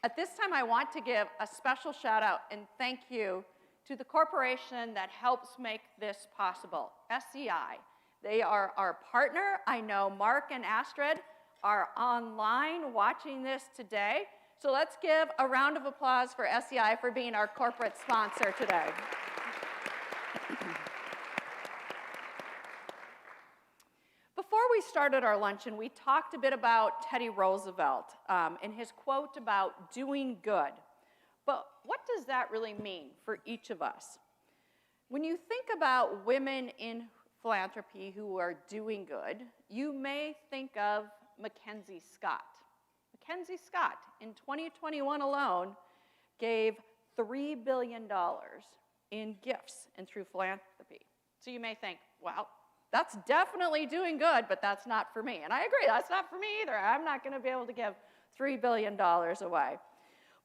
At this time, I want to give a special shout out and thank you to the corporation that helps make this possible, SEI. They are our partner. I know Mark and Astrid are online watching this today. So let's give a round of applause for SEI for being our corporate sponsor today. Before we started our luncheon, we talked a bit about Teddy Roosevelt and his quote about doing good. But what does that really mean for each of us? When you think about women in philanthropy who are doing good, you may think of Mackenzie Scott. Mackenzie Scott, in 2021 alone, gave $3 billion in gifts and through philanthropy. So you may think, well, that's definitely doing good, but that's not for me. And I agree, that's not for me either. I'm not going to be able to give $3 billion away.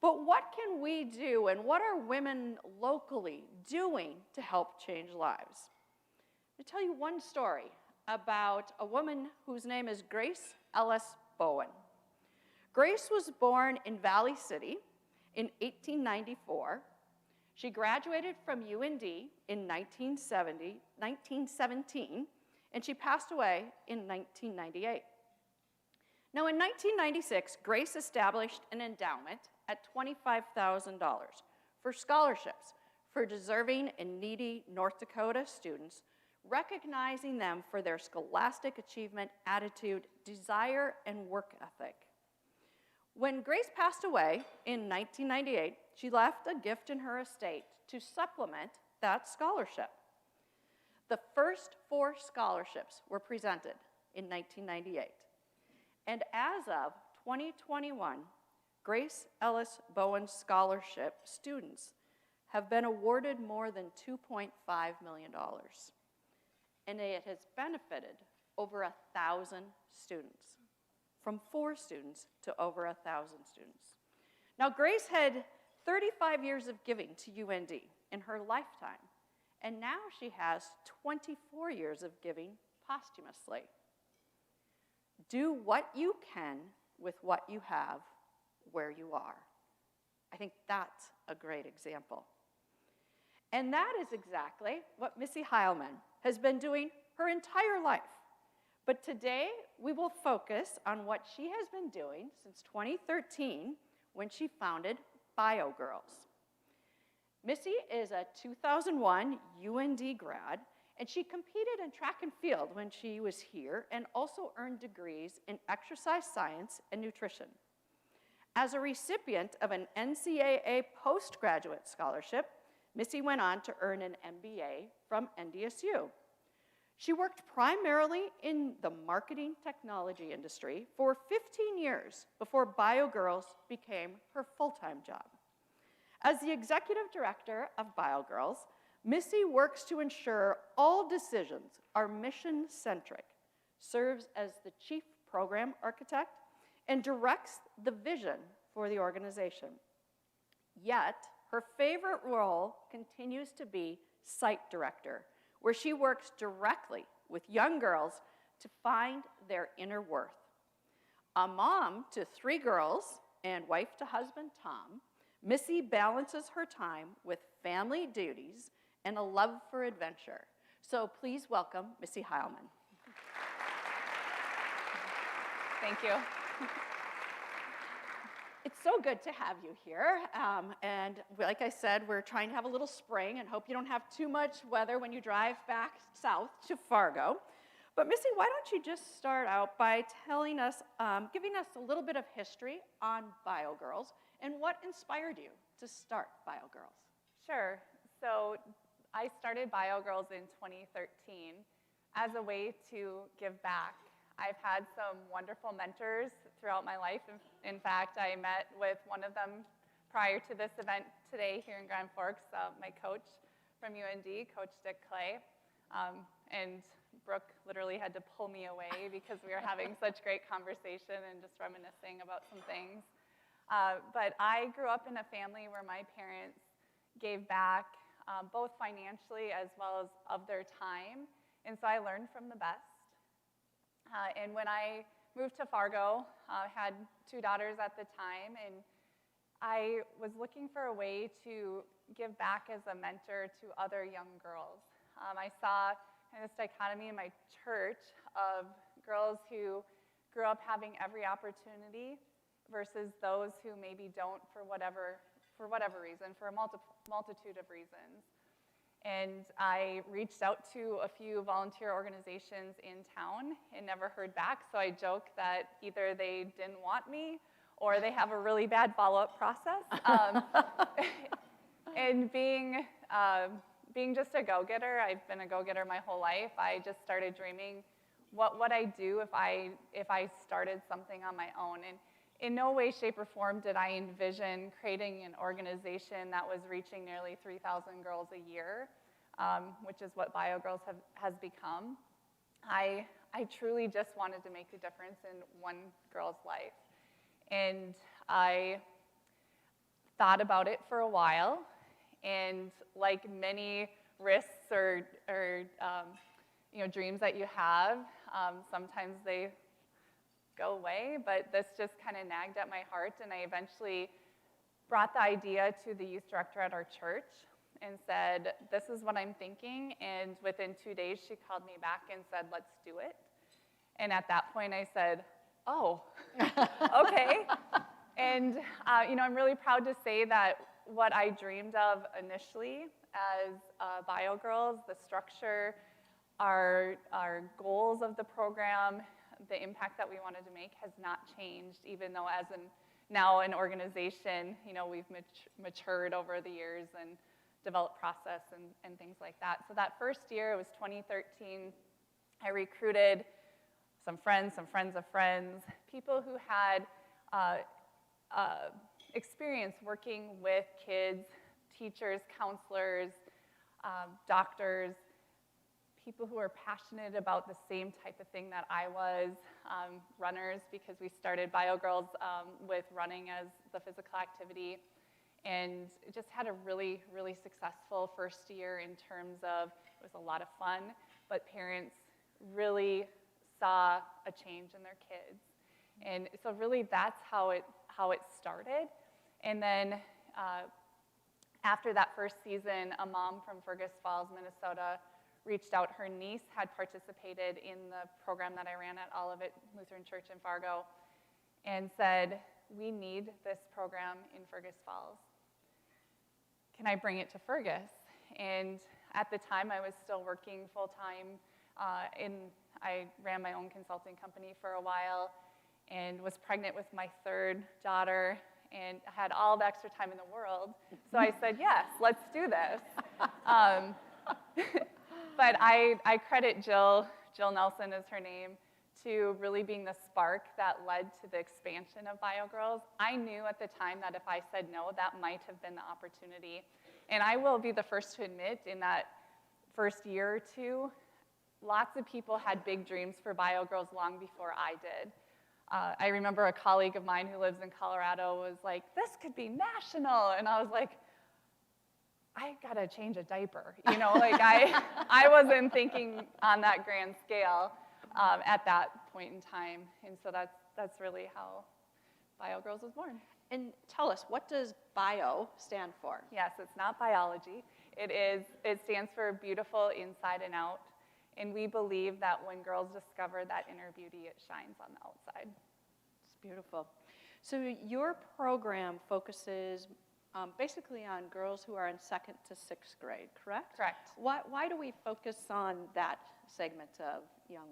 But what can we do, and what are women locally doing to help change lives? I'll tell you one story about a woman whose name is Grace Ellis Bowen. Grace was born in Valley City in 1894. She graduated from UND in 1917, and she passed away in 1998. Now, in 1996, Grace established an endowment at $25,000 for scholarships for deserving and needy North Dakota students, recognizing them for their scholastic achievement, attitude, desire, and work ethic. When Grace passed away in 1998, she left a gift in her estate to supplement that scholarship. The first 4 scholarships were presented in 1998. And as of 2021, Grace Ellis Bowen Scholarship students have been awarded more than $2.5 million. And it has benefited over 1,000 students, from 4 students to over 1,000 students. Now, Grace had 35 years of giving to UND in her lifetime, and now she has 24 years of giving posthumously. Do what you can with what you have where you are. I think that's a great example. And that is exactly what Missy Heilman has been doing her entire life. But today, we will focus on what she has been doing since 2013 when she founded BioGirls. Missy is a 2001 UND grad, and she competed in track and field when she was here and also earned degrees in exercise science and nutrition. As a recipient of an NCAA postgraduate scholarship, Missy went on to earn an MBA from NDSU. She worked primarily in the marketing technology industry for 15 years before BioGirls became her full-time job. As the executive director of BioGirls, Missy works to ensure all decisions are mission-centric, serves as the chief program architect, and directs the vision for the organization. Yet, her favorite role continues to be site director, where she works directly with young girls to find their inner worth. A mom to 3 girls and wife to husband Tom, Missy balances her time with family duties and a love for adventure. So please welcome Missy Heilman. Thank you. It's so good to have you here. And like I said, we're trying to have a little spring and hope you don't have too much weather when you drive back south to Fargo. But Missy, why don't you just start out by telling us, giving us a little bit of history on BioGirls and what inspired you to start BioGirls? Sure. So I started BioGirls in 2013 as a way to give back. I've had some wonderful mentors throughout my life. In fact, I met with one of them prior to this event today here in Grand Forks, my coach from UND, Coach Dick Clay. And Brooke literally had to pull me away because we were having such great conversation and just reminiscing about some things. But I grew up in a family where my parents gave back both financially as well as of their time. And so I learned from the best. And when I moved to Fargo, I had 2 daughters at the time, and I was looking for a way to give back as a mentor to other young girls. I saw kind of this dichotomy in my church of girls who grew up having every opportunity versus those who maybe don't for whatever reason, for a multitude of reasons. And I reached out to a few volunteer organizations in town and never heard back, so I joke that either they didn't want me or they have a really bad follow-up process. And being just a go-getter, I've been a go-getter my whole life, I just started dreaming, what would I do if I started something on my own? And in no way, shape, or form did I envision creating an organization that was reaching nearly 3,000 girls a year, which is what BioGirls has become. I truly just wanted to make a difference in one girl's life. And I thought about it for a while, and like many risks or dreams that you have, sometimes they go away, but this just kind of nagged at my heart, and I eventually brought the idea to the youth director at our church and said, this is what I'm thinking, and within 2 days she called me back and said, let's do it. And at that point I said, oh, okay. And I'm really proud to say that what I dreamed of initially as BioGirls, the structure, our goals of the program, the impact that we wanted to make has not changed, even though as now an organization, we've matured over the years and developed process and things like that. So that first year, it was 2013, I recruited some friends of friends, people who had experience working with kids, teachers, counselors, doctors, people who are passionate about the same type of thing that I was, runners, because we started BioGirls with running as the physical activity, and just had a really, really successful first year in terms of, it was a lot of fun, but parents really saw a change in their kids. And so really that's how it started. And then after that first season, a mom from Fergus Falls, Minnesota, reached out. Her niece had participated in the program that I ran at Olivet Lutheran Church in Fargo and said, we need this program in Fergus Falls. Can I bring it to Fergus? And at the time, I was still working full-time. I ran my own consulting company for a while and was pregnant with my third daughter and had all the extra time in the world. So I said, yes, let's do this. But I credit Jill Nelson is her name, to really being the spark that led to the expansion of BioGirls. I knew at the time that if I said no, that might have been the opportunity. And I will be the first to admit, in that first year or two, lots of people had big dreams for BioGirls long before I did. I remember a colleague of mine who lives in Colorado was like, this could be national. And I was like, I gotta change a diaper. I wasn't thinking on that grand scale at that point in time. And so that's really how BioGirls was born. And tell us, what does bio stand for? Yes, it's not biology. It stands for beautiful inside and out. And we believe that when girls discover that inner beauty, it shines on the outside. It's beautiful. So your program focuses basically on girls who are in 2nd to 6th grade, correct? Correct. Why do we focus on that segment of young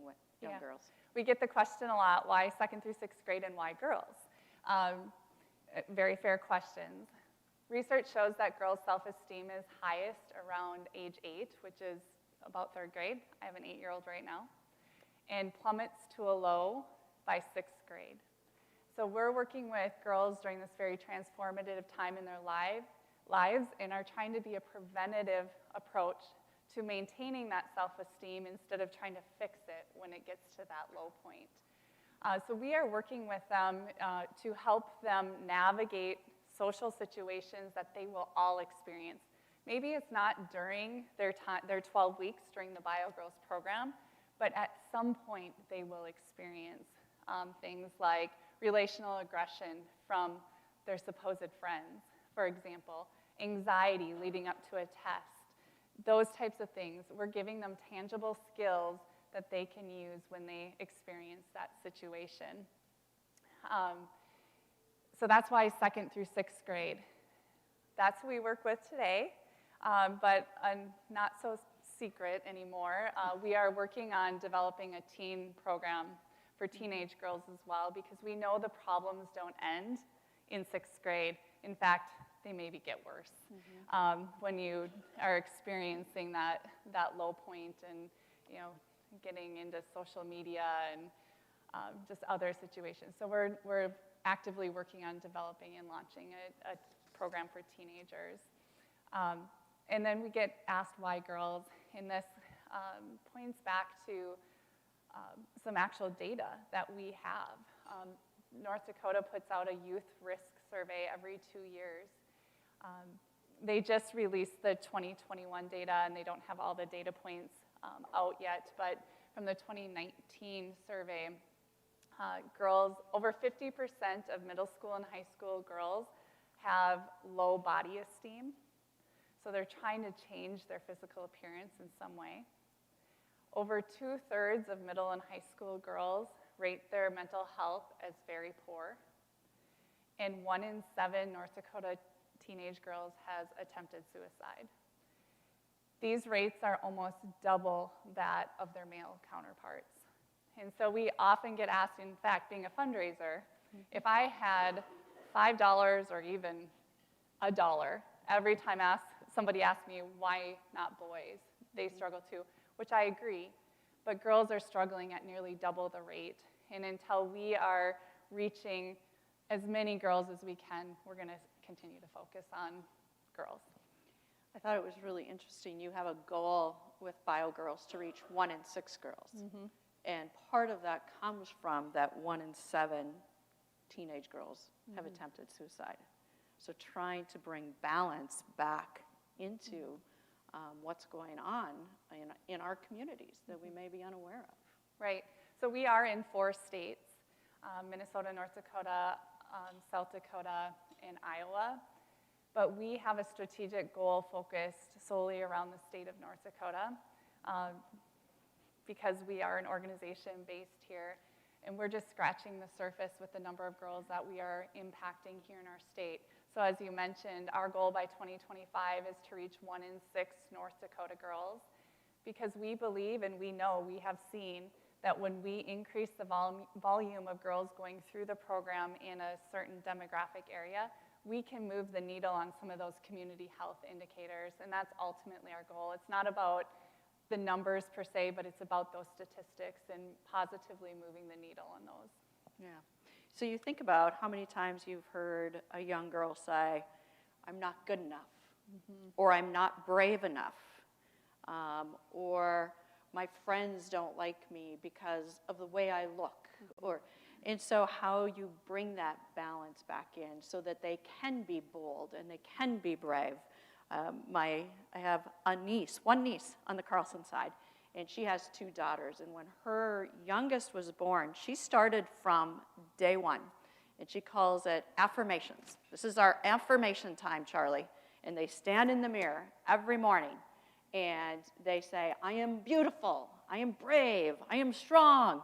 girls? We get the question a lot, why 2nd through 6th grade and why girls? Very fair questions. Research shows that girls' self-esteem is highest around age 8, which is about 3rd grade. I have an 8-year-old right now. And plummets to a low by 6th grade. So we're working with girls during this very transformative time in their lives and are trying to be a preventative approach to maintaining that self-esteem instead of trying to fix it when it gets to that low point. So we are working with them to help them navigate social situations that they will all experience. Maybe it's not during their 12 weeks during the BioGirls program, but at some point they will experience things like relational aggression from their supposed friends, for example, anxiety leading up to a test, those types of things. We're giving them tangible skills that they can use when they experience that situation. So that's why 2nd through 6th grade. That's who we work with today, but not so secret anymore. We are working on developing a teen program for teenage girls as well, because we know the problems don't end in 6th grade. In fact, they maybe get worse when you are experiencing that low point and getting into social media and just other situations. So we're actively working on developing and launching a program for teenagers. And then we get asked why girls, and this points back to some actual data that we have. North Dakota puts out a youth risk survey every 2 years. They just released the 2021 data, and they don't have all the data points out yet, but from the 2019 survey, girls, over 50% of middle school and high school girls have low body esteem. So they're trying to change their physical appearance in some way. Over 2/3 of middle and high school girls rate their mental health as very poor. And 1 in 7 North Dakota teenage girls has attempted suicide. These rates are almost double that of their male counterparts. And so we often get asked, in fact, being a fundraiser, if I had $5 or even $1 every time somebody asks me why not boys, they struggle too, which I agree, but girls are struggling at nearly double the rate. And until we are reaching as many girls as we can, we're going to continue to focus on girls. I thought it was really interesting. You have a goal with BioGirls to reach 1 in 6 girls. And part of that comes from that 1 in 7 teenage girls have attempted suicide. So trying to bring balance back into what's going on in our communities that we may be unaware of. Right. So we are in 4 states, Minnesota, North Dakota, South Dakota, and Iowa. But we have a strategic goal focused solely around the state of North Dakota because we are an organization based here, and we're just scratching the surface with the number of girls that we are impacting here in our state. So as you mentioned, our goal by 2025 is to reach 1 in 6 North Dakota girls, because we believe and we know, we have seen that when we increase the volume of girls going through the program in a certain demographic area, we can move the needle on some of those community health indicators, and that's ultimately our goal. It's not about the numbers per se, but it's about those statistics and positively moving the needle on those. Yeah. So you think about how many times you've heard a young girl say, I'm not good enough, or I'm not brave enough, or my friends don't like me because of the way I look, and so how you bring that balance back in so that they can be bold and they can be brave. I have one niece on the Carlson side, and she has 2 daughters. And when her youngest was born, she started from day 1, and she calls it affirmations. This is our affirmation time, Charlie. And they stand in the mirror every morning, and they say, I am beautiful, I am brave, I am strong.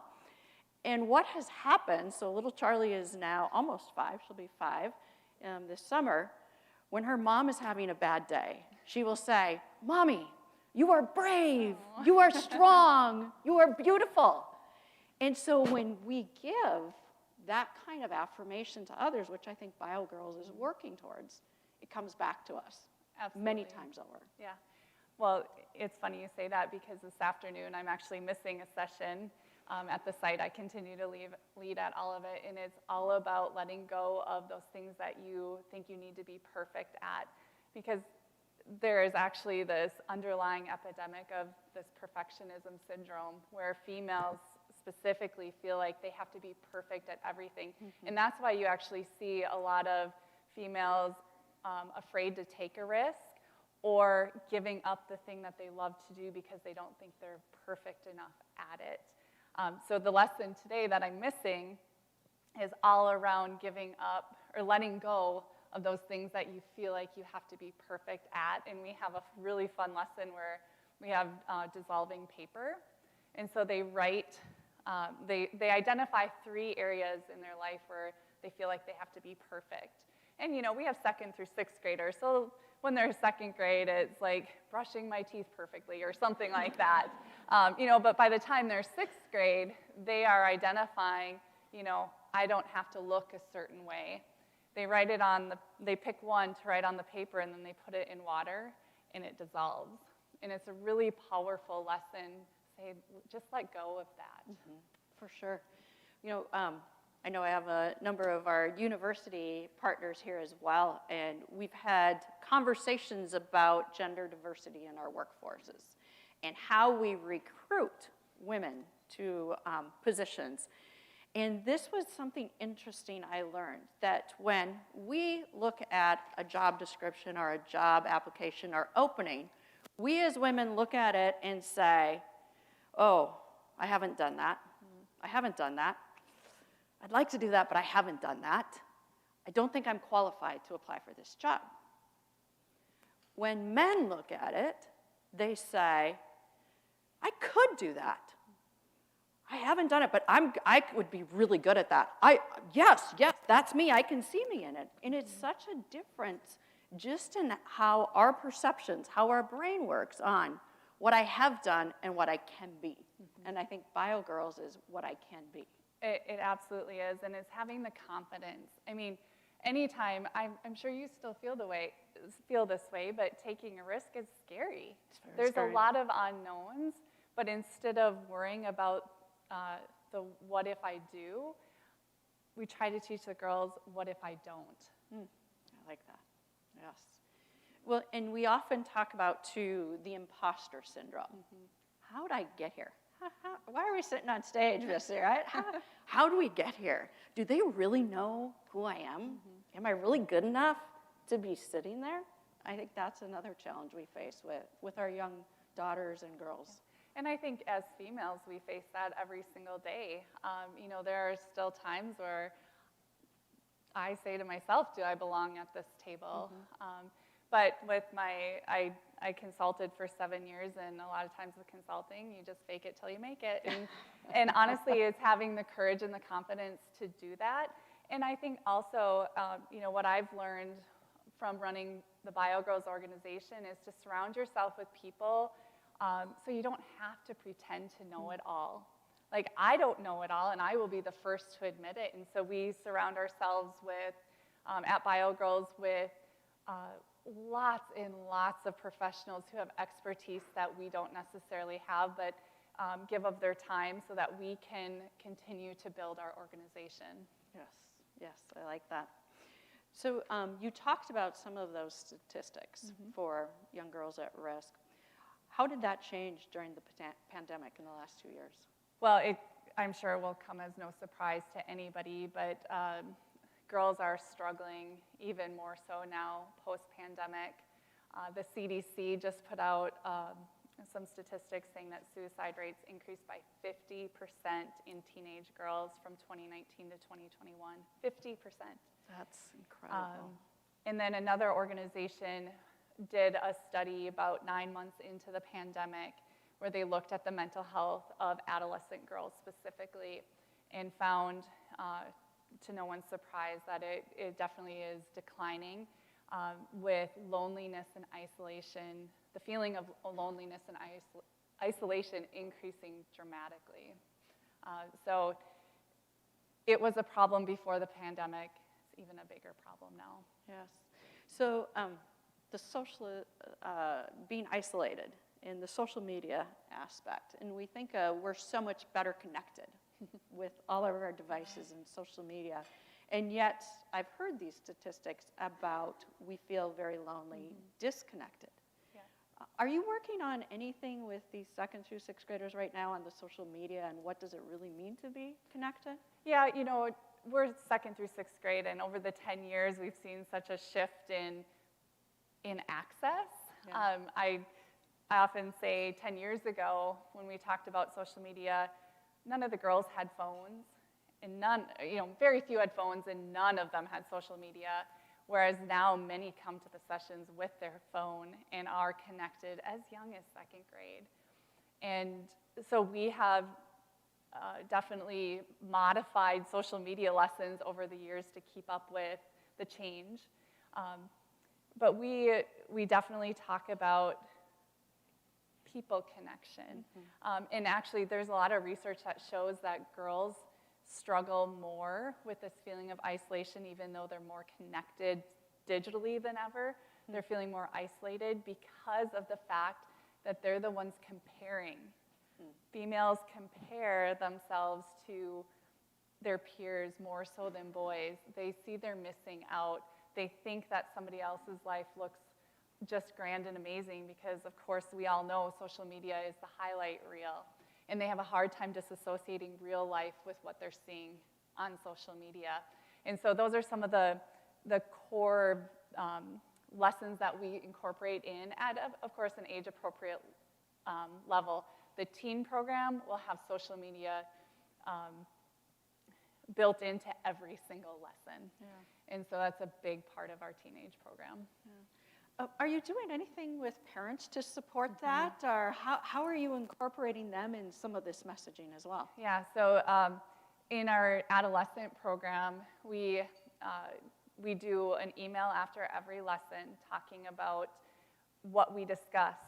And what has happened, so little Charlie is now almost 5, she'll be 5 this summer. When her mom is having a bad day, she will say, Mommy, you are brave, you are strong, you are beautiful. And so when we give that kind of affirmation to others, which I think BioGirls is working towards, it comes back to us. Absolutely. Many times over. Yeah. Well, it's funny you say that, because this afternoon I'm actually missing a session at the site. I continue to lead at all of it, and it's all about letting go of those things that you think you need to be perfect at, because there is actually this underlying epidemic of this perfectionism syndrome where females specifically feel like they have to be perfect at everything. And that's why you actually see a lot of females afraid to take a risk or giving up the thing that they love to do because they don't think they're perfect enough at it. So the lesson today that I'm missing is all around giving up or letting go of those things that you feel like you have to be perfect at. And we have a really fun lesson where we have dissolving paper. And so they write, they identify 3 areas in their life where they feel like they have to be perfect. And, you know, we have 2nd through 6th graders, so when they're 2nd grade, it's like brushing my teeth perfectly or something like that. You know, but by the time they're 6th grade, they are identifying, you know, I don't have to look a certain way. They write it on they pick one to write on the paper, and then they put it in water, and it dissolves. And it's a really powerful lesson. Say, just let go of that. Mm-hmm. For sure. You know, I know I have a number of our university partners here as well, and we've had conversations about gender diversity in our workforces and how we recruit women to positions. And this was something interesting I learned, that when we look at a job description or a job application or opening, we as women look at it and say, oh, I haven't done that. I haven't done that. I'd like to do that, but I haven't done that. I don't think I'm qualified to apply for this job. When men look at it, they say, I could do that. I haven't done it, but I would be really good at that. Yes, that's me. I can see me in it. And it's such a difference just in how our perceptions, how our brain works on what I have done and what I can be. Mm-hmm. And I think BioGirls is what I can be. It absolutely is, and it's having the confidence. I mean, anytime, I'm sure you still feel this way, but taking a risk is scary. There's scary. A lot of unknowns, but instead of worrying about the what if I do, we try to teach the girls what if I don't. I like that, yes. Well, and we often talk about, too, the imposter syndrome. Mm-hmm. How did I get here? Why are we sitting on stage, Missy, right? How do we get here? Do they really know who I am? Mm-hmm. Am I really good enough to be sitting there? I think that's another challenge we face with our young daughters and girls. And I think as females, we face that every single day. You know, there are still times where I say to myself, do I belong at this table? Mm-hmm. But with I consulted for 7 years, and a lot of times with consulting, you just fake it till you make it. And honestly, it's having the courage and the confidence to do that. And I think also, you know, what I've learned from running the BioGirls organization is to surround yourself with people so you don't have to pretend to know it all. Like, I don't know it all, and I will be the first to admit it. And so we surround ourselves with, at BioGirls, with lots and lots of professionals who have expertise that we don't necessarily have, but give of their time so that we can continue to build our organization. Yes, I like that. So you talked about some of those statistics mm-hmm. for young girls at risk. How did that change during the pandemic in the last 2 years? Well, I'm sure it will come as no surprise to anybody, but girls are struggling even more so now post-pandemic. The CDC just put out some statistics saying that suicide rates increased by 50% in teenage girls from 2019 to 2021. 50%. That's incredible. And then another organization did a study about 9 months into the pandemic where they looked at the mental health of adolescent girls specifically and found, to no one's surprise, that it definitely is declining with loneliness and isolation, the feeling of loneliness and isolation increasing dramatically. So it was a problem before the pandemic. It's even a bigger problem now. Yes. So the social, being isolated in the social media aspect, and we think we're so much better connected with all of our devices and social media, and yet I've heard these statistics about we feel very lonely, mm-hmm. disconnected. Yeah. Are you working on anything with these 2nd through 6th graders right now on the social media, and what does it really mean to be connected? Yeah, you know, we're 2nd through 6th grade, and over the 10 years, we've seen such a shift in access. Yeah. I often say 10 years ago, when we talked about social media, none of the girls had phones, and very few had phones, and none of them had social media, whereas now many come to the sessions with their phone and are connected as young as second grade. And so we have definitely modified social media lessons over the years to keep up with the change. But we definitely talk about people connection. And actually, there's a lot of research that shows that girls struggle more with this feeling of isolation, even though they're more connected digitally than ever. They're feeling more isolated because of the fact that they're the ones comparing. Females compare themselves to their peers more so than boys. They see they're missing out. They think that somebody else's life looks just grand and amazing because, of course, we all know social media is the highlight reel. And they have a hard time disassociating real life with what they're seeing on social media. And so those are some of the core lessons that we incorporate in at, of course, an age-appropriate level. The teen program will have social media built into every single lesson. Yeah. And so that's a big part of our teenage program. Yeah. Are you doing anything with parents to support that? Or how are you incorporating them in some of this messaging as well? Yeah, so in our adolescent program, we do an email after every lesson talking about what we discussed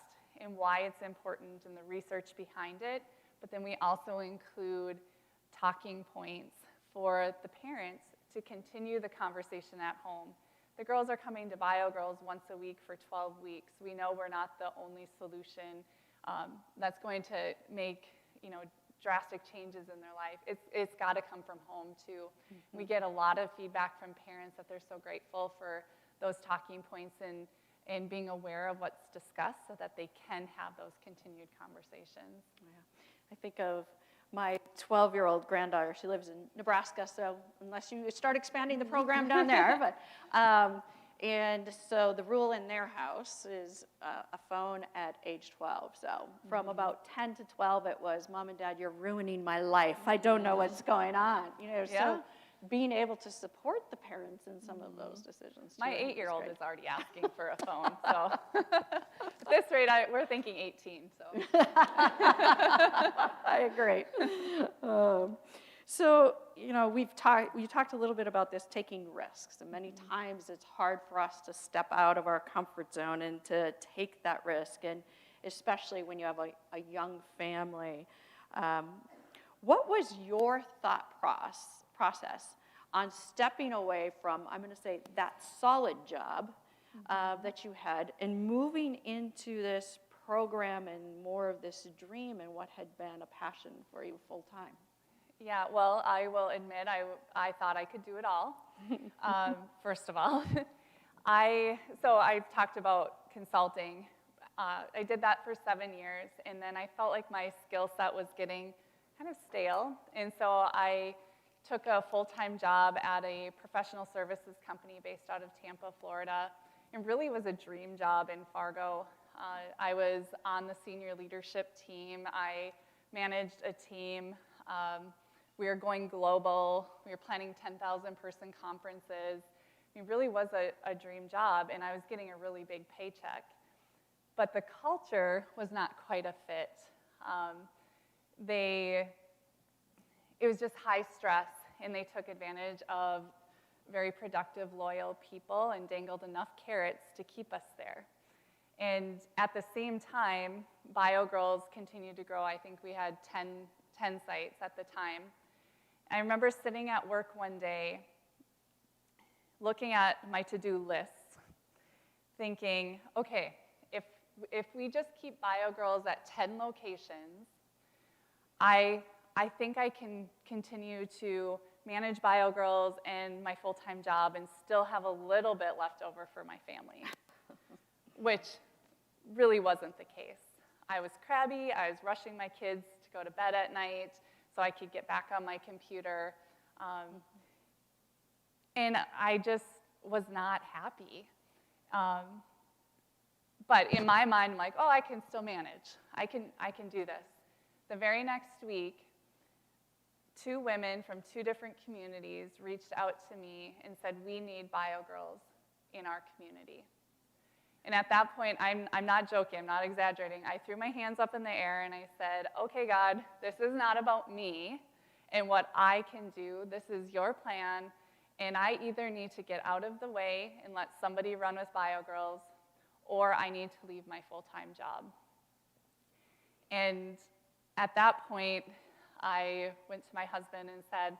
and why it's important and the research behind it. But then we also include talking points for the parents to continue the conversation at home. The girls are coming to BioGirls once a week for 12 weeks. We know we're not the only solution that's going to make drastic changes in their life. It's got to come from home too. We get a lot of feedback from parents that they're so grateful for those talking points and being aware of what's discussed so that they can have those continued conversations. Yeah. I think of my 12-year-old granddaughter. She lives in Nebraska, so unless you start expanding the program down there, but and so the rule in their house is a phone at age 12. So from about 10 to 12, it was, Mom and Dad, you're ruining my life. I don't know what's going on. So being able to support the parents in some of those decisions. My 8-year-old is already asking for a phone. So at this rate, we're thinking 18. So I agree. So we talked a little bit about this taking risks, and many times it's hard for us to step out of our comfort zone and to take that risk, and especially when you have a young family. What was your thought process on stepping away from, I'm going to say, that solid job that you had and moving into this program and more of this dream and what had been a passion for you full time? Yeah, well, I will admit I thought I could do it all, first of all. So I've talked about consulting. I did that for 7 years, and then I felt like my skill set was getting kind of stale, and so I took a full-time job at a professional services company based out of Tampa, Florida, and really was a dream job in Fargo. I was on the senior leadership team. I managed a team. We were going global. We were planning 10,000-person conferences. It really was a dream job, and I was getting a really big paycheck. But the culture was not quite a fit. It was just high stress, and they took advantage of very productive, loyal people and dangled enough carrots to keep us there. And at the same time, BioGirls continued to grow. I think we had 10 sites at the time. I remember sitting at work one day, looking at my to-do lists, thinking, okay, if we just keep BioGirls at 10 locations, I think I can continue to manage BioGirls and my full-time job and still have a little bit left over for my family, which really wasn't the case. I was crabby. I was rushing my kids to go to bed at night so I could get back on my computer. And I just was not happy. But in my mind, I'm like, oh, I can still manage. I can do this. The very next week, 2 women from 2 different communities reached out to me and said, we need bio girls in our community. And at that point, I'm not joking, I'm not exaggerating. I threw my hands up in the air and I said, okay, God, this is not about me and what I can do. This is your plan, and I either need to get out of the way and let somebody run with bio girls, or I need to leave my full-time job. And at that point, I went to my husband and said,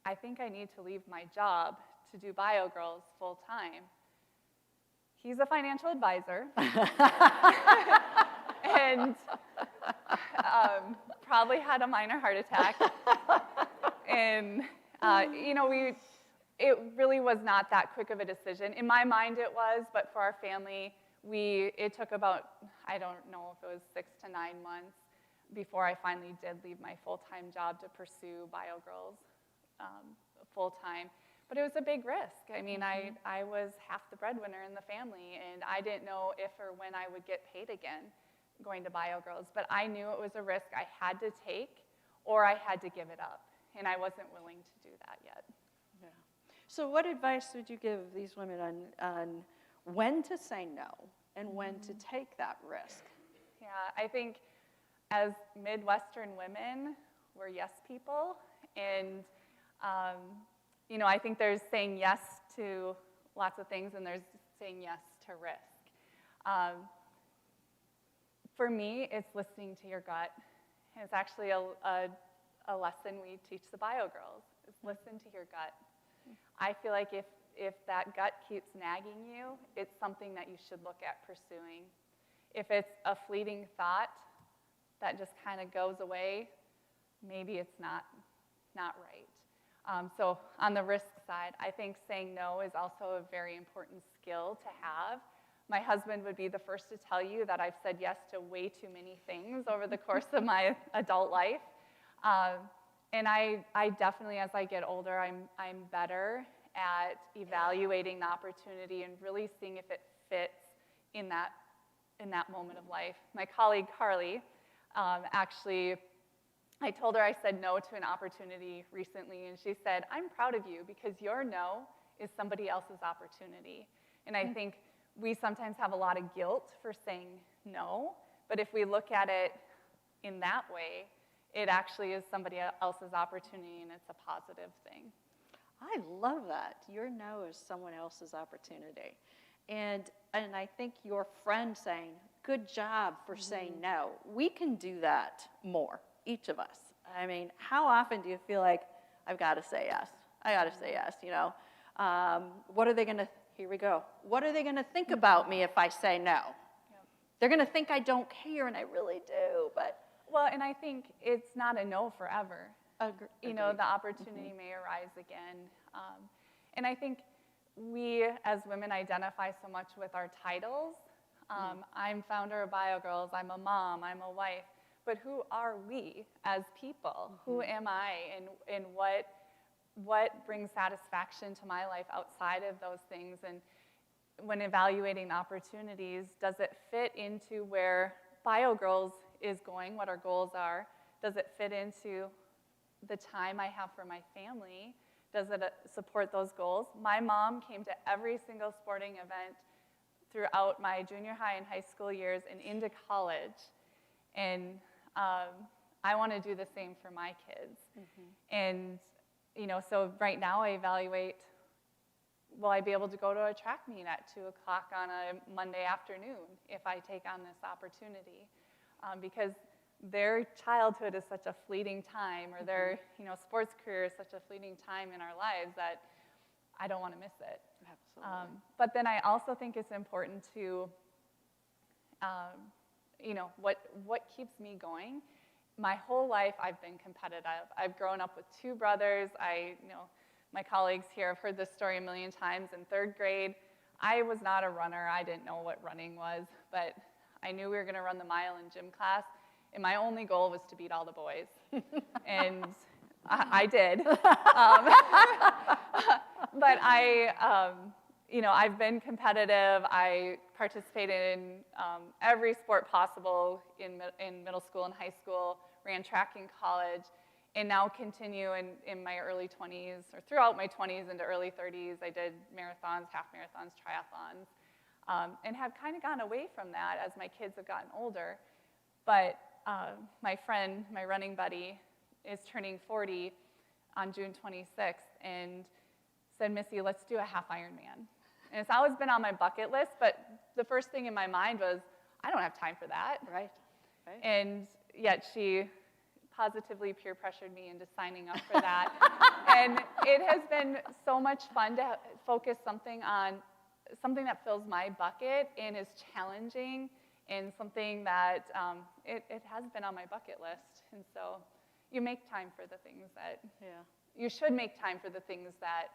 I think I need to leave my job to do bio girls full-time. He's a financial advisor, and probably had a minor heart attack. And, it really was not that quick of a decision. In my mind it was, but for our family, it took about, I don't know if it was 6 to 9 months before I finally did leave my full-time job to pursue bio girls full-time. But it was a big risk. I mean, I was half the breadwinner in the family, and I didn't know if or when I would get paid again going to bio girls. But I knew it was a risk I had to take, or I had to give it up. And I wasn't willing to do that yet. Yeah. So what advice would you give these women on when to say no and when to take that risk? Yeah, I think as Midwestern women, we're yes people. And I think there's saying yes to lots of things, and there's saying yes to risk. For me, it's listening to your gut. It's actually a lesson we teach the bio girls, is listen to your gut. I feel like if that gut keeps nagging you, it's something that you should look at pursuing. If it's a fleeting thought that just kind of goes away, maybe it's not right. So on the risk side, I think saying no is also a very important skill to have. My husband would be the first to tell you that I've said yes to way too many things over the course of my adult life. And I definitely, as I get older, I'm better at evaluating the opportunity and really seeing if it fits in that moment of life. My colleague Carly, actually, I told her I said no to an opportunity recently, and she said, I'm proud of you because your no is somebody else's opportunity. And I think we sometimes have a lot of guilt for saying no, but if we look at it in that way, it actually is somebody else's opportunity, and it's a positive thing. I love that. Your no is someone else's opportunity. And I think your friend saying, good job for saying no, we can do that more, each of us. I mean, how often do you feel like, I've got to say yes? I got to say yes, What are they going to, here we go. What are they going to think about me if I say no? Yep. They're going to think I don't care, and I really do, but. Well, and I think it's not a no forever. Agreed. The opportunity may arise again. And I think we, as women, identify so much with our titles. I'm founder of Bio Girls, I'm a mom, I'm a wife. But who are we as people? Who am I, and what brings satisfaction to my life outside of those things? And when evaluating opportunities, does it fit into where Bio Girls is going, what our goals are? Does it fit into the time I have for my family? Does it support those goals? My mom came to every single sporting event throughout my junior high and high school years and into college. And I want to do the same for my kids. And, so right now I evaluate, will I be able to go to a track meet at 2 o'clock on a Monday afternoon if I take on this opportunity? Because their childhood is such a fleeting time, or their sports career is such a fleeting time in our lives that I don't want to miss it. Absolutely. But then I also think it's important to, what keeps me going. My whole life I've been competitive. I've grown up with 2 brothers. My colleagues here have heard this story a million times. In 3rd grade, I was not a runner. I didn't know what running was, but I knew we were going to run the mile in gym class, and my only goal was to beat all the boys. And I did. But I've been competitive. I participated in every sport possible in middle school and high school, ran track in college, and now continue in my early 20s, or throughout my 20s into early 30s. I did marathons, half marathons, triathlons, and have kind of gone away from that as my kids have gotten older. But my friend, my running buddy, is turning 40 on June 26th, and said, Missy, let's do a half Ironman. And it's always been on my bucket list, but the first thing in my mind was, I don't have time for that. Right. And yet she positively peer pressured me into signing up for that. And it has been so much fun to focus something that fills my bucket and is challenging, and something that it has been on my bucket list. And so you make time for the things that, you should make time for the things that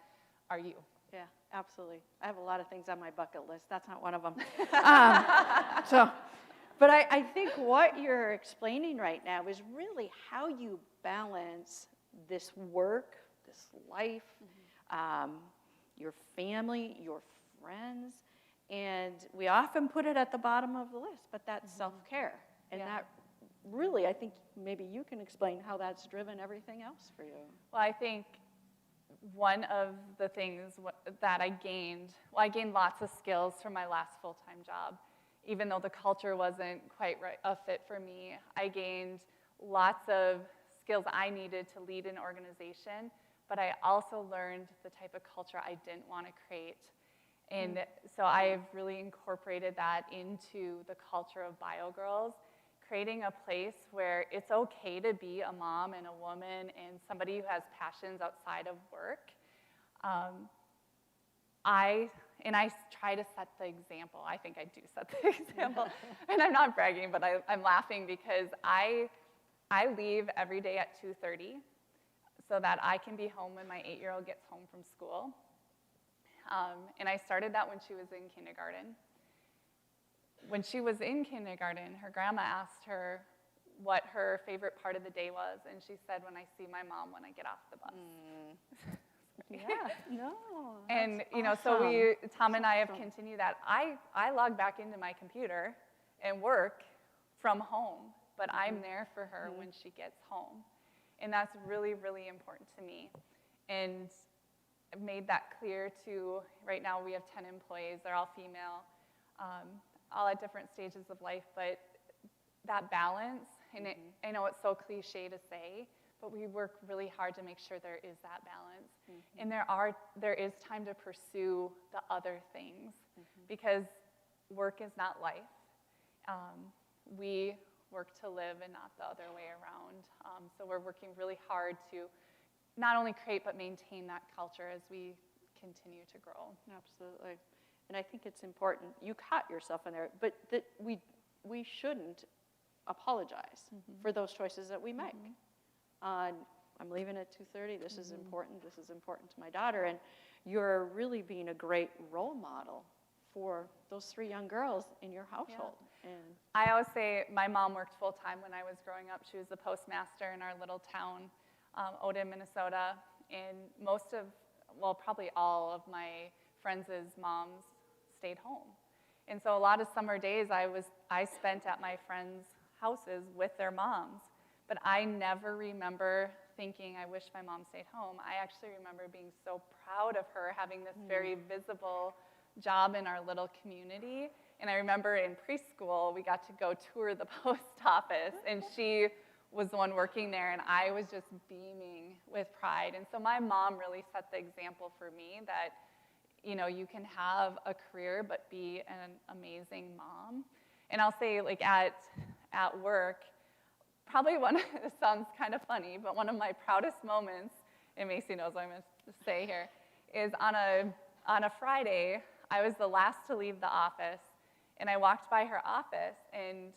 are you. Yeah, absolutely. I have a lot of things on my bucket list. That's not one of them. But I think what you're explaining right now is really how you balance this work, this life, your family, your friends, and we often put it at the bottom of the list, but that's self-care. And that really, I think maybe you can explain how that's driven everything else for you. Well, I think one of the things that I gained lots of skills from my last full-time job. Even though the culture wasn't quite a fit for me, I gained lots of skills I needed to lead an organization, but I also learned the type of culture I didn't want to create. And so I've really incorporated that into the culture of BioGirls, creating a place where it's okay to be a mom and a woman and somebody who has passions outside of work. I try to set the example. I think I do set the example. And I'm not bragging, but I'm laughing because I leave every day at 2:30 so that I can be home when my 8-year-old gets home from school. And I started that when she was in kindergarten. When she was in kindergarten, her grandma asked her what her favorite part of the day was, and she said, when I see my mom when I get off the bus. And so Tom and I have continued that. I log back into my computer and work from home, but I'm there for her when she gets home. And that's really, really important to me. And I've made that clear to, right now we have 10 employees, they're all female, all at different stages of life, but that balance, and I know it's so cliche to say, but we work really hard to make sure there is that balance. And there is time to pursue the other things, because work is not life. We work to live and not the other way around. So we're working really hard to not only create but maintain that culture as we continue to grow. Absolutely. And I think it's important, you caught yourself in there, but that we shouldn't apologize for those choices that we make. I'm leaving at 2:30, this is important to my daughter, and you're really being a great role model for those 3 young girls in your household. And I always say my mom worked full-time when I was growing up. She was the postmaster in our little town, Odin, Minnesota, and probably all of my friends' moms stayed home. And so a lot of summer days I spent at my friends' houses with their moms, but I never remember thinking, I wish my mom stayed home. I actually remember being so proud of her having this very visible job in our little community. And I remember in preschool, we got to go tour the post office, and she was the one working there, and I was just beaming with pride. And so my mom really set the example for me that, you can have a career but be an amazing mom. And I'll say, like, at work, probably this sounds kind of funny, but one of my proudest moments, and Macy knows what I'm going to say here, is on a Friday, I was the last to leave the office, and I walked by her office, and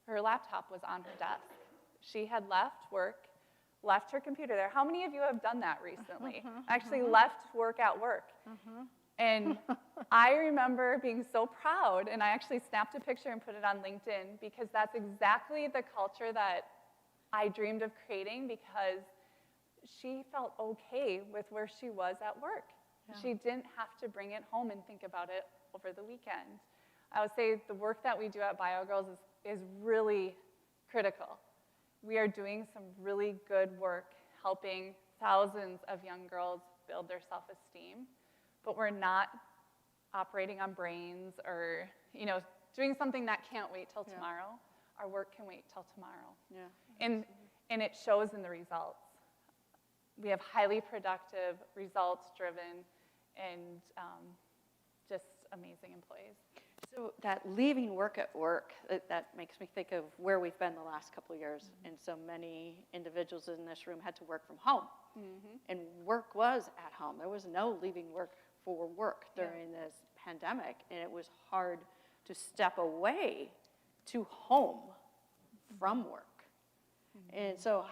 her laptop was on her desk. She had left work, left her computer there. How many of you have done that recently? Actually left work at work. And I remember being so proud, and I actually snapped a picture and put it on LinkedIn, because that's exactly the culture that I dreamed of creating, because she felt okay with where she was at work. She didn't have to bring it home and think about it over the weekend. I would say the work that we do at BioGirls is really critical. we are doing some really good work helping thousands of young girls build their self-esteem, but we're not operating on brains or, doing something that can't wait till tomorrow. Our work can wait till tomorrow. Yeah. And it shows in the results. We have highly productive, results-driven, and just amazing employees. So that leaving work at work, that makes me think of where we've been the last couple of years. And so many individuals in this room had to work from home. And work was at home. There was no leaving work for work during this pandemic. And it was hard to step away to home from work. And so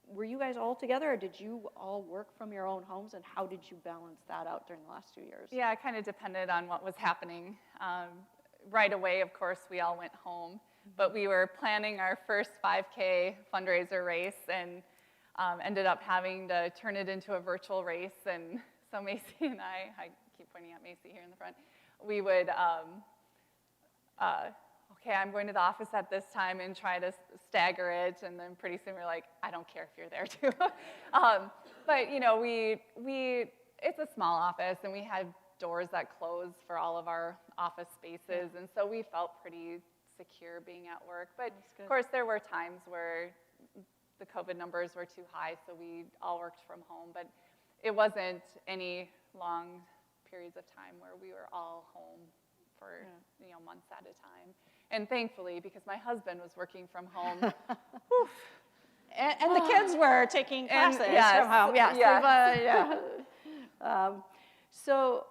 were you guys all together, or did you all work from your own homes, and how did you balance that out during the last 2 years? Yeah, it kind of depended on what was happening. Right away, of course, we all went home, but we were planning our first 5K fundraiser race and ended up having to turn it into a virtual race. And so Macy and I keep pointing at Macy here in the front, we would, okay, I'm going to the office at this time and try to stagger it, and then pretty soon we're like, I don't care if you're there too. But it's a small office, and we had doors that closed for all of our office spaces, and so we felt pretty secure being at work. But of course, there were times where the COVID numbers were too high, so we all worked from home, but it wasn't any long periods of time where we were all home for months at a time. And thankfully, because my husband was working from home, and the kids were taking classes from home. Yes. So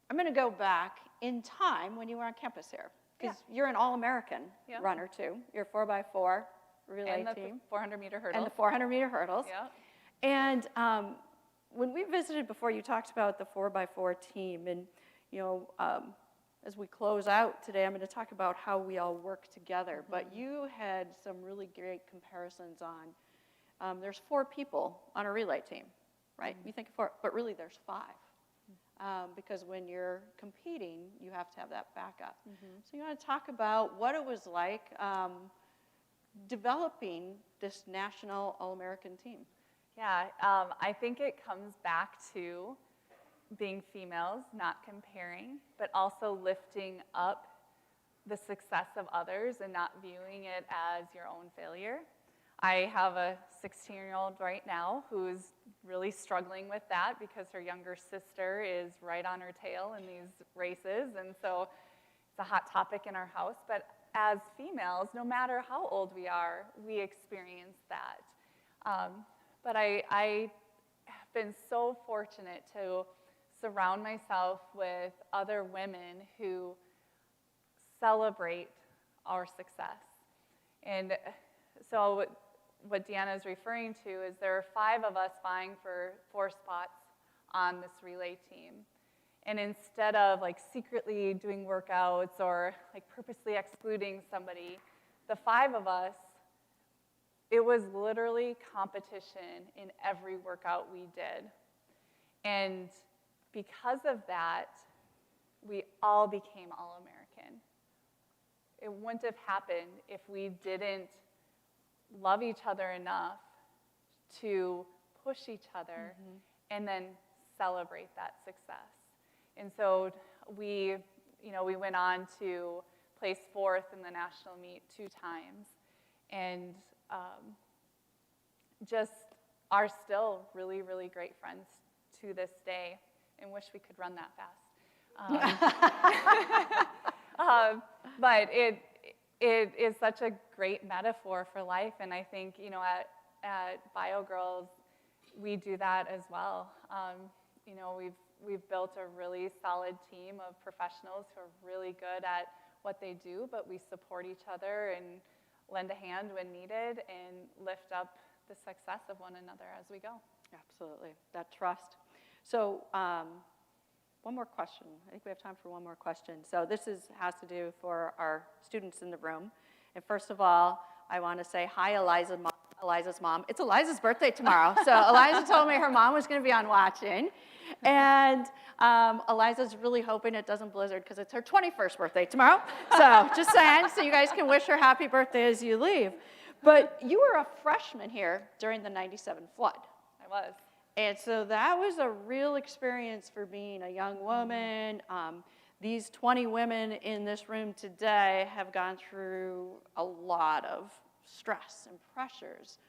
I'm going to go back in time when you were on campus here, because you're an All-American runner too. You're 4x4 relay and team. The 400-meter hurdles. And the 400-meter hurdles. Yeah. And when we visited before, you talked about the 4x4 team, and as we close out today, I'm going to talk about how we all work together. But you had some really great comparisons on, there's 4 people on a relay team, right? You think of 4, but really there's 5. Because when you're competing, you have to have that backup. So you want to talk about what it was like developing this national All-American team. Yeah, I think it comes back to being females, not comparing, but also lifting up the success of others and not viewing it as your own failure. I have a 16-year-old right now who's really struggling with that because her younger sister is right on her tail in these races, and so it's a hot topic in our house. But as females, no matter how old we are, we experience that. But I have been so fortunate to surround myself with other women who celebrate our success. And so what DeAnna is referring to is there are 5 of us vying for 4 spots on this relay team. And instead of secretly doing workouts or purposely excluding somebody, the 5 of us, it was literally competition in every workout we did. And because of that, we all became All-American. It wouldn't have happened if we didn't love each other enough to push each other and then celebrate that success. And so we went on to place 4th in the national meet 2 times, and just are still really, really great friends to this day, and wish we could run that fast. But it is such a great metaphor for life, and I think at BioGirls we do that as well. We've built a really solid team of professionals who are really good at what they do, but we support each other and lend a hand when needed and lift up the success of one another as we go. Absolutely, that trust. So one more question. I think we have time for one more question. So this has to do for our students in the room. And first of all, I want to say hi, Eliza's mom. It's Eliza's birthday tomorrow. So Eliza told me her mom was going to be on watching. And Eliza's really hoping it doesn't blizzard because it's her 21st birthday tomorrow. So just saying, so you guys can wish her happy birthday as you leave. But you were a freshman here during the 97 flood. I was. And so that was a real experience for being a young woman. These 20 women in this room today have gone through a lot of stress and pressures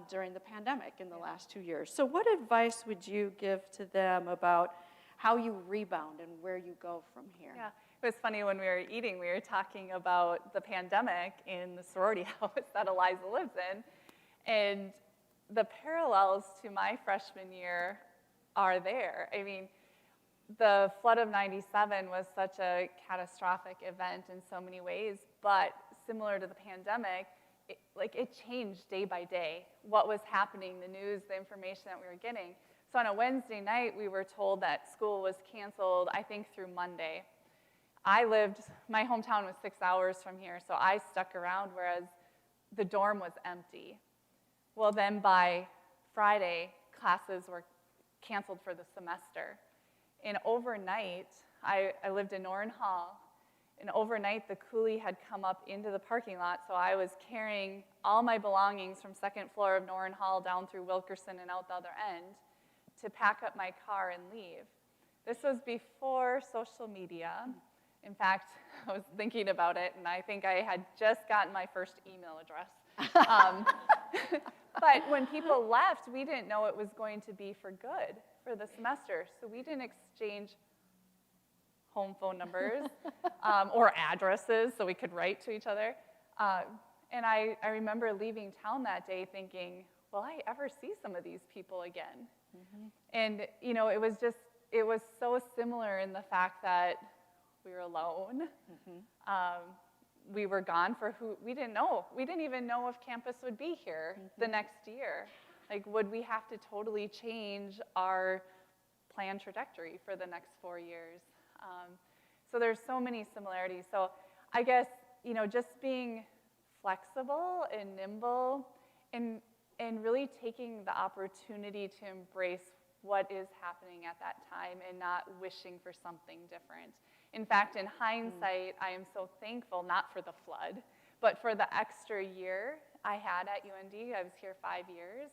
during the pandemic in the last 2 years. So what advice would you give to them about how you rebound and where you go from here? Yeah, it was funny when we were eating, we were talking about the pandemic in the sorority house that Eliza lives in, and the parallels to my freshman year are there. I mean, the flood of 97 was such a catastrophic event in so many ways, but similar to the pandemic, it changed day by day what was happening, the news, the information that we were getting. So on a Wednesday night, we were told that school was canceled, I think, through Monday. My hometown was 6 hours from here, so I stuck around, whereas the dorm was empty. Well, then by Friday, classes were canceled for the semester. And overnight, I lived in Norrin Hall, and overnight the coolie had come up into the parking lot, so I was carrying all my belongings from second floor of Norrin Hall down through Wilkerson and out the other end to pack up my car and leave. This was before social media. In fact, I was thinking about it, and I think I had just gotten my first email address. But when people left, we didn't know it was going to be for good for the semester, so we didn't exchange home phone numbers or addresses so we could write to each other. And I remember leaving town that day thinking, will I ever see some of these people again? Mm-hmm. And it was so similar in the fact that we were alone. Mm-hmm. We were gone for we didn't know. We didn't even know if campus would be here the next year. Like, would we have to totally change our planned trajectory for the next 4 years? So there's so many similarities. So I guess, just being flexible and nimble and really taking the opportunity to embrace what is happening at that time and not wishing for something different. In fact, in hindsight, I am so thankful, not for the flood, but for the extra year I had at UND. I was here 5 years.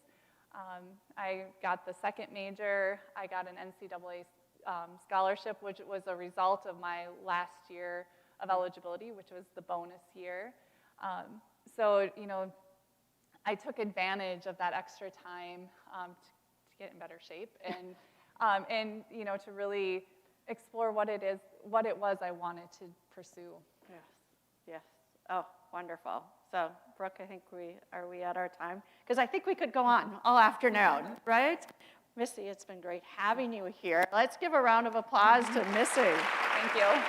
I got the second major. I got an NCAA scholarship, which was a result of my last year of eligibility, which was the bonus year. So I took advantage of that extra time to get in better shape and to really explore what it was I wanted to pursue. Yes. Oh, wonderful. So, Brooke, I think we at our time? Because I think we could go on all afternoon, right? Missy, it's been great having you here. Let's give a round of applause to Missy. Thank you.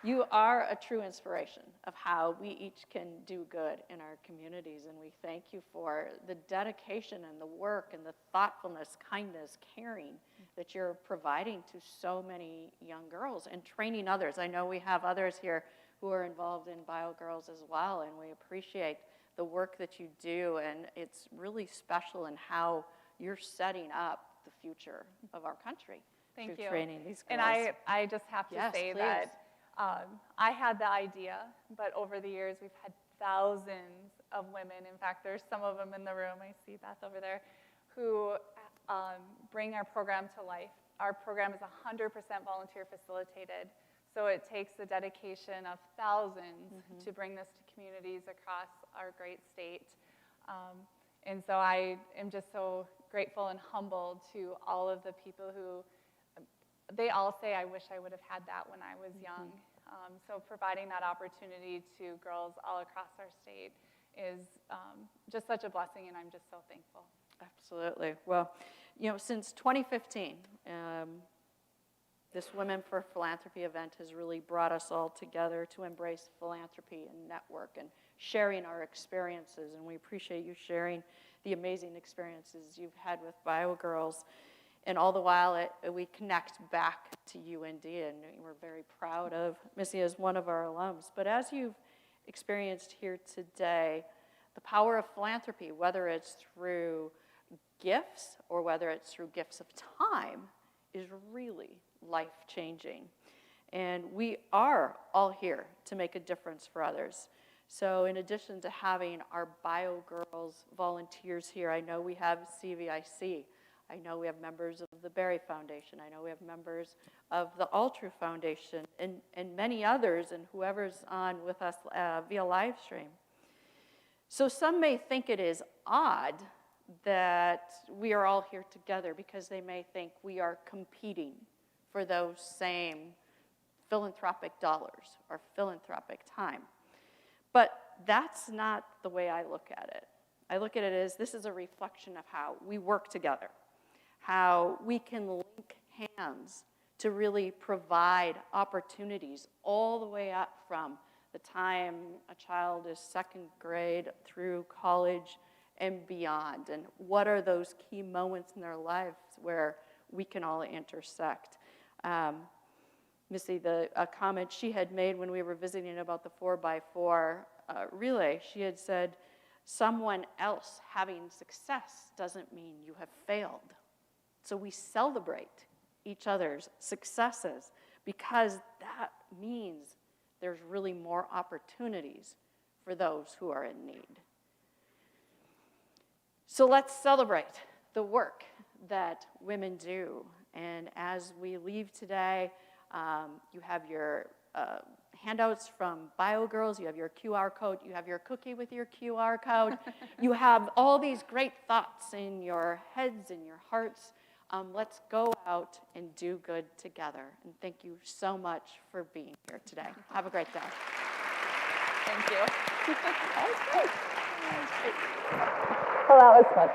You are a true inspiration of how we each can do good in our communities, and we thank you for the dedication and the work and the thoughtfulness, kindness, caring that you're providing to so many young girls and training others. I know we have others here who are involved in BioGirls as well, and we appreciate the work that you do, and it's really special in how you're setting up the future of our country through training these girls. And I just have to say please. that I had the idea, but over the years we've had thousands of women. In fact, there's some of them in the room, I see Beth over there, who bring our program to life. Our program is 100% volunteer facilitated, so it takes the dedication of thousands to bring this to communities across our great state. And so I am just so grateful and humbled to all of the people who, they all say, I wish I would have had that when I was young. So providing that opportunity to girls all across our state is just such a blessing, and I'm just so thankful. Absolutely. Well, since 2015, this Women for Philanthropy event has really brought us all together to embrace philanthropy and network and sharing our experiences, and we appreciate you sharing the amazing experiences you've had with BioGirls. And all the while, we connect back to UND, and we're very proud of Missy as one of our alums. But as you've experienced here today, the power of philanthropy, whether it's through gifts or whether it's through gifts of time, is really life-changing. And we are all here to make a difference for others. So in addition to having our Bio Girls volunteers here, I know we have CVIC. I know we have members of the Berry Foundation. I know we have members of the Altru Foundation and many others, and whoever's on with us via live stream. So some may think it is odd that we are all here together because they may think we are competing for those same philanthropic dollars or philanthropic time. But that's not the way I look at it. I look at it as this is a reflection of how we work together, how we can link hands to really provide opportunities all the way up from the time a child is second grade through college and beyond, and what are those key moments in their lives where we can all intersect. Missy, a comment she had made when we were visiting about the 4x4 relay, she had said, someone else having success doesn't mean you have failed. So we celebrate each other's successes because that means there's really more opportunities for those who are in need. So let's celebrate the work that women do. And as we leave today, you have your handouts from Bio Girls, you have your QR code, you have your cookie with your QR code, you have all these great thoughts in your heads and your hearts. Let's go out and do good together. And thank you so much for being here today. Have a great day. Thank you. That was great. That was great. Well, that was fun.